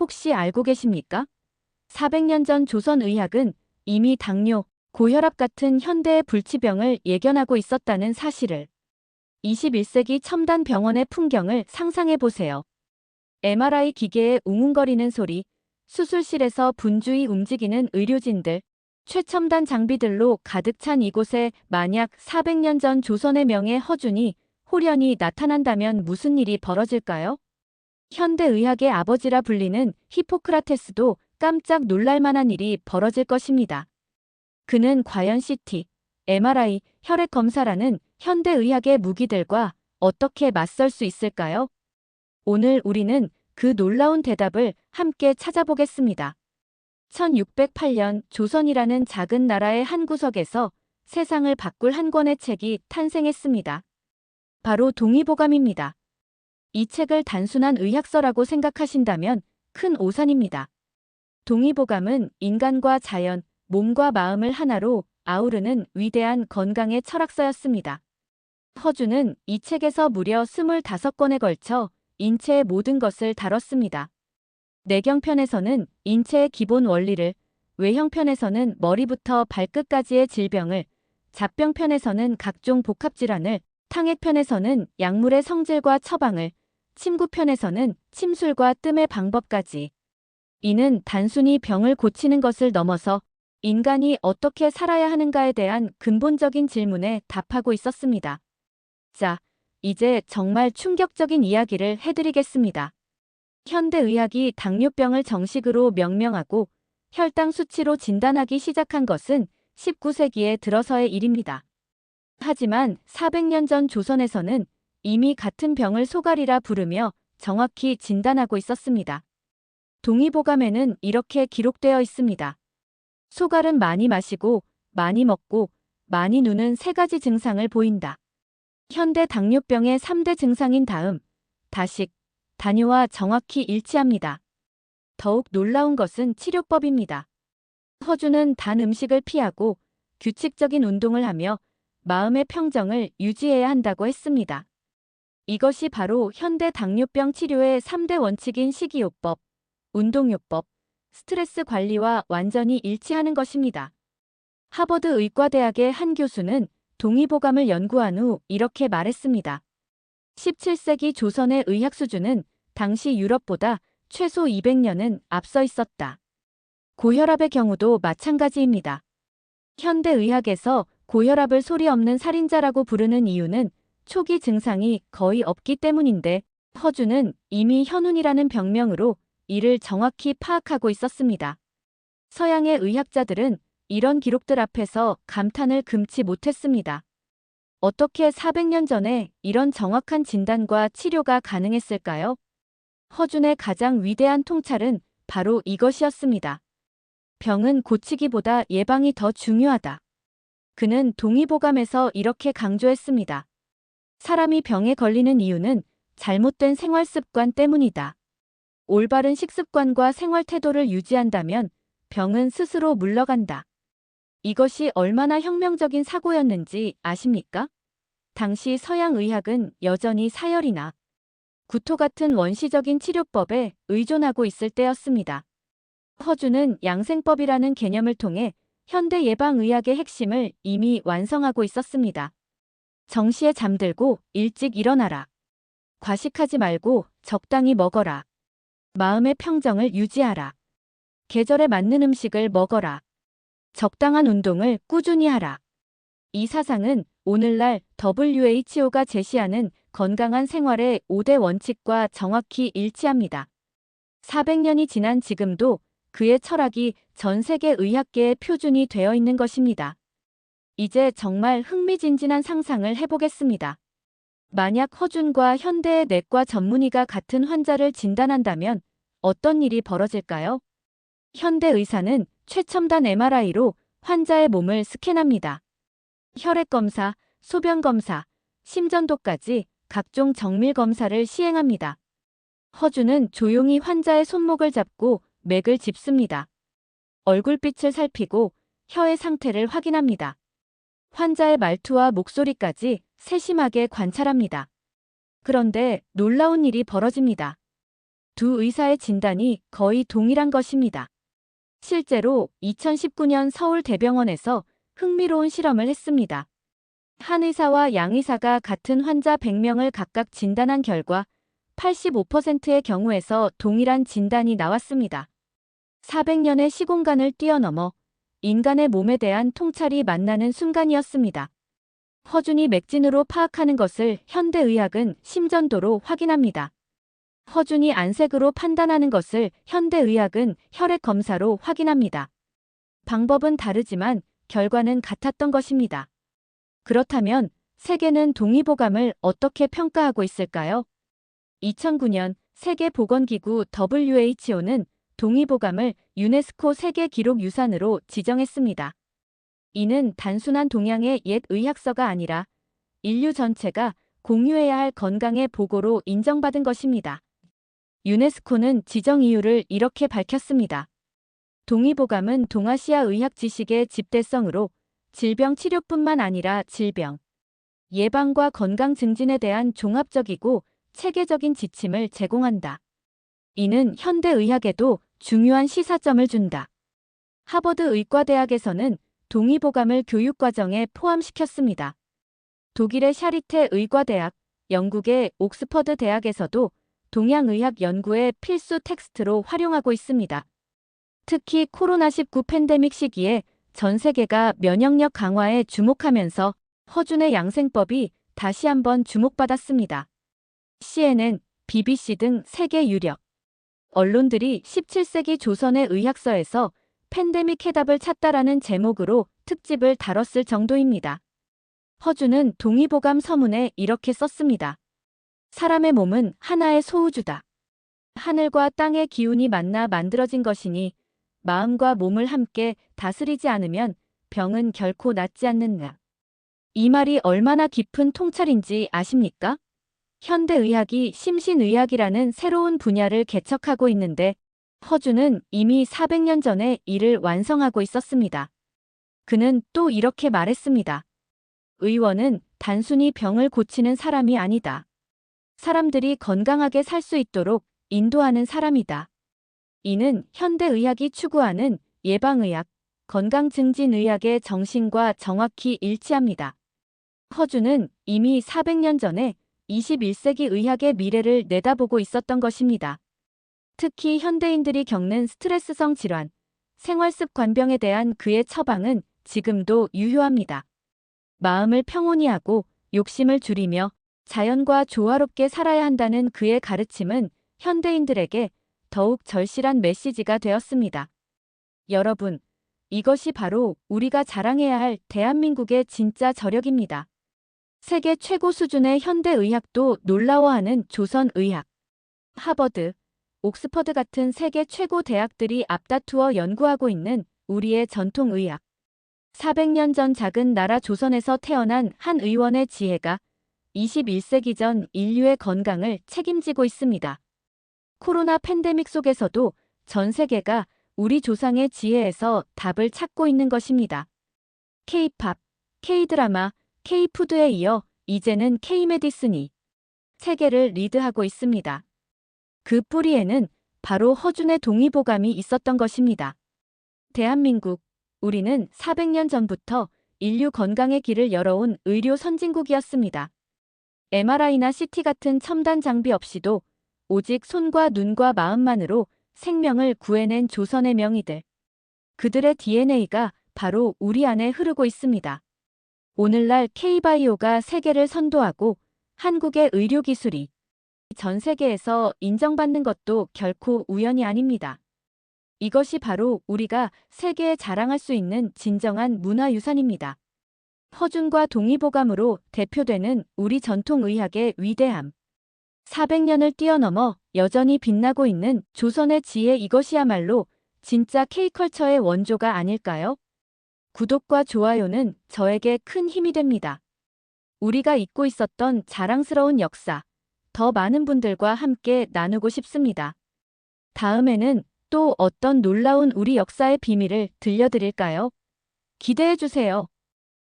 혹시 알고 계십니까? 400년 전 조선의학은 이미 당뇨, 고혈압 같은 현대의 불치병을 예견하고 있었다는 사실을. 21세기 첨단 병원의 풍경을 상상해 보세요. MRI 기계의 웅웅거리는 소리, 수술실에서 분주히 움직이는 의료진들, 최첨단 장비들로 가득 찬 이곳에 만약 400년 전 조선의 명예 허준이 호련히 나타난다면 무슨 일이 벌어질까요? 현대의학의 아버지라 불리는 히포크라테스도 깜짝 놀랄 만한 일이 벌어질 것입니다. 그는 과연 CT, MRI, 혈액 검사라는 현대의학의 무기들과 어떻게 맞설 수 있을까요? 오늘 우리는 그 놀라운 대답을 함께 찾아보겠습니다. 1608년 조선이라는 작은 나라의 한 구석에서 세상을 바꿀 한 권의 책이 탄생했습니다. 바로 동의보감입니다. 이 책을 단순한 의학서라고 생각하신다면 큰 오산입니다. 동의보감은 인간과 자연, 몸과 마음을 하나로 아우르는 위대한 건강의 철학서였습니다. 허준은 이 책에서 무려 25권에 걸쳐 인체의 모든 것을 다뤘습니다. 내경편에서는 인체의 기본 원리를, 외형편에서는 머리부터 발끝까지의 질병을, 잡병편에서는 각종 복합질환을, 탕액편에서는 약물의 성질과 처방을, 침구편에서는 침술과 뜸의 방법까지. 이는 단순히 병을 고치는 것을 넘어서 인간이 어떻게 살아야 하는가에 대한 근본적인 질문에 답하고 있었습니다. 자, 이제 정말 충격적인 이야기를 해드리겠습니다. 현대의학이 당뇨병을 정식으로 명명하고 혈당 수치로 진단하기 시작한 것은 19세기에 들어서의 일입니다. 하지만 400년 전 조선에서는 이미 같은 병을 소갈이라 부르며 정확히 진단하고 있었습니다. 동의보감에는 이렇게 기록되어 있습니다. 소갈은 많이 마시고, 많이 먹고, 많이 누는 세 가지 증상을 보인다. 현대 당뇨병의 3대 증상인 다음, 다식, 다뇨와 정확히 일치합니다. 더욱 놀라운 것은 치료법입니다. 허준은 단 음식을 피하고 규칙적인 운동을 하며 마음의 평정을 유지해야 한다고 했습니다. 이것이 바로 현대 당뇨병 치료의 3대 원칙인 식이요법, 운동요법, 스트레스 관리와 완전히 일치하는 것입니다. 하버드 의과대학의 한 교수는 동의보감을 연구한 후 이렇게 말했습니다. 17세기 조선의 의학 수준은 당시 유럽보다 최소 200년은 앞서 있었다. 고혈압의 경우도 마찬가지입니다. 현대의학에서 고혈압을 소리 없는 살인자라고 부르는 이유는 초기 증상이 거의 없기 때문인데 허준은 이미 현운이라는 병명으로 이를 정확히 파악하고 있었습니다. 서양의 의학자들은 이런 기록들 앞에서 감탄을 금치 못했습니다. 어떻게 400년 전에 이런 정확한 진단과 치료가 가능했을까요? 허준의 가장 위대한 통찰은 바로 이것이었습니다. 병은 고치기보다 예방이 더 중요하다. 그는 동의보감에서 이렇게 강조했습니다. 사람이 병에 걸리는 이유는 잘못된 생활 습관 때문이다. 올바른 식습관과 생활 태도를 유지한다면 병은 스스로 물러간다. 이것이 얼마나 혁명적인 사고였는지 아십니까? 당시 서양 의학은 여전히 사열이나 구토 같은 원시적인 치료법에 의존하고 있을 때였습니다. 허준은 양생법이라는 개념을 통해 현대 예방의학의 핵심을 이미 완성하고 있었습니다. 정시에 잠들고 일찍 일어나라. 과식하지 말고 적당히 먹어라. 마음의 평정을 유지하라. 계절에 맞는 음식을 먹어라. 적당한 운동을 꾸준히 하라. 이 사상은 오늘날 WHO가 제시하는 건강한 생활의 5대 원칙과 정확히 일치합니다. 400년이 지난 지금도 그의 철학이 전 세계 의학계의 표준이 되어 있는 것입니다. 이제 정말 흥미진진한 상상을 해보겠습니다. 만약 허준과 현대의 내과 전문의가 같은 환자를 진단한다면 어떤 일이 벌어질까요? 현대 의사는 최첨단 MRI로 환자의 몸을 스캔합니다. 혈액 검사, 소변 검사, 심전도까지 각종 정밀 검사를 시행합니다. 허준은 조용히 환자의 손목을 잡고 맥을 짚습니다. 얼굴빛을 살피고 혀의 상태를 확인합니다. 환자의 말투와 목소리까지 세심하게 관찰합니다. 그런데 놀라운 일이 벌어집니다. 두 의사의 진단이 거의 동일한 것입니다. 실제로 2019년 서울대병원에서 흥미로운 실험을 했습니다. 한 의사와 양 의사가 같은 환자 100명을 각각 진단한 결과 85%의 경우에서 동일한 진단이 나왔습니다. 400년의 시공간을 뛰어넘어 인간의 몸에 대한 통찰이 만나는 순간이었습니다. 허준이 맥진으로 파악하는 것을 현대의학은 심전도로 확인합니다. 허준이 안색으로 판단하는 것을 현대의학은 혈액 검사로 확인합니다. 방법은 다르지만 결과는 같았던 것입니다. 그렇다면 세계는 동의보감을 어떻게 평가하고 있을까요? 2009년 세계보건기구 WHO는 동의보감을 유네스코 세계기록유산으로 지정했습니다. 이는 단순한 동양의 옛 의학서가 아니라 인류 전체가 공유해야 할 건강의 보고로 인정받은 것입니다. 유네스코는 지정 이유를 이렇게 밝혔습니다. 동의보감은 동아시아 의학 지식의 집대성으로 질병 치료뿐만 아니라 질병 예방과 건강 증진에 대한 종합적이고 체계적인 지침을 제공한다. 이는 현대의학에도 중요한 시사점을 준다. 하버드 의과대학에서는 동의보감을 교육과정에 포함시켰습니다. 독일의 샤리테 의과대학, 영국의 옥스퍼드 대학에서도 동양의학 연구의 필수 텍스트로 활용하고 있습니다. 특히 코로나19 팬데믹 시기에 전 세계가 면역력 강화에 주목하면서 허준의 양생법이 다시 한번 주목받았습니다. CNN, BBC 등 세계 유력 언론들이 17세기 조선의 의학서에서 팬데믹 해답을 찾다라는 제목으로 특집을 다뤘을 정도입니다. 허준은 동의보감 서문에 이렇게 썼습니다. 사람의 몸은 하나의 소우주다. 하늘과 땅의 기운이 만나 만들어진 것이니 마음과 몸을 함께 다스리지 않으면 병은 결코 낫지 않는다. 이 말이 얼마나 깊은 통찰인지 아십니까? 현대의학이 심신의학이라는 새로운 분야를 개척하고 있는데 허준은 이미 400년 전에 이를 완성하고 있었습니다. 그는 또 이렇게 말했습니다. 의원은 단순히 병을 고치는 사람이 아니다. 사람들이 건강하게 살 수 있도록 인도하는 사람이다. 이는 현대의학이 추구하는 예방의학, 건강증진의학의 정신과 정확히 일치합니다. 허준은 이미 400년 전에 21세기 의학의 미래를 내다보고 있었던 것입니다. 특히 현대인들이 겪는 스트레스성 질환, 생활습관병에 대한 그의 처방은 지금도 유효합니다. 마음을 평온히 하고 욕심을 줄이며 자연과 조화롭게 살아야 한다는 그의 가르침은 현대인들에게 더욱 절실한 메시지가 되었습니다. 여러분, 이것이 바로 우리가 자랑해야 할 대한민국의 진짜 저력입니다. 세계 최고 수준의 현대의학도 놀라워하는 조선의학. 하버드, 옥스퍼드 같은 세계 최고 대학들이 앞다투어 연구하고 있는 우리의 전통의학. 400년 전 작은 나라 조선에서 태어난 한 의원의 지혜가 21세기 전 인류의 건강을 책임지고 있습니다. 코로나 팬데믹 속에서도 전 세계가 우리 조상의 지혜에서 답을 찾고 있는 것입니다. K-팝, K-드라마, K-푸드에 이어 이제는 K-메디슨이 세계를 리드하고 있습니다. 그 뿌리에는 바로 허준의 동의보감이 있었던 것입니다. 대한민국, 우리는 400년 전부터 인류 건강의 길을 열어온 의료 선진국이었습니다. MRI나 CT 같은 첨단 장비 없이도 오직 손과 눈과 마음만으로 생명을 구해낸 조선의 명의들. 그들의 DNA가 바로 우리 안에 흐르고 있습니다. 오늘날 K-바이오가 세계를 선도하고 한국의 의료기술이 전 세계에서 인정받는 것도 결코 우연이 아닙니다. 이것이 바로 우리가 세계에 자랑할 수 있는 진정한 문화유산입니다. 허준과 동의보감으로 대표되는 우리 전통의학의 위대함. 400년을 뛰어넘어 여전히 빛나고 있는 조선의 지혜, 이것이야말로 진짜 K컬처의 원조가 아닐까요? 구독과 좋아요는 저에게 큰 힘이 됩니다. 우리가 잊고 있었던 자랑스러운 역사, 더 많은 분들과 함께 나누고 싶습니다. 다음에는 또 어떤 놀라운 우리 역사의 비밀을 들려드릴까요? 기대해주세요.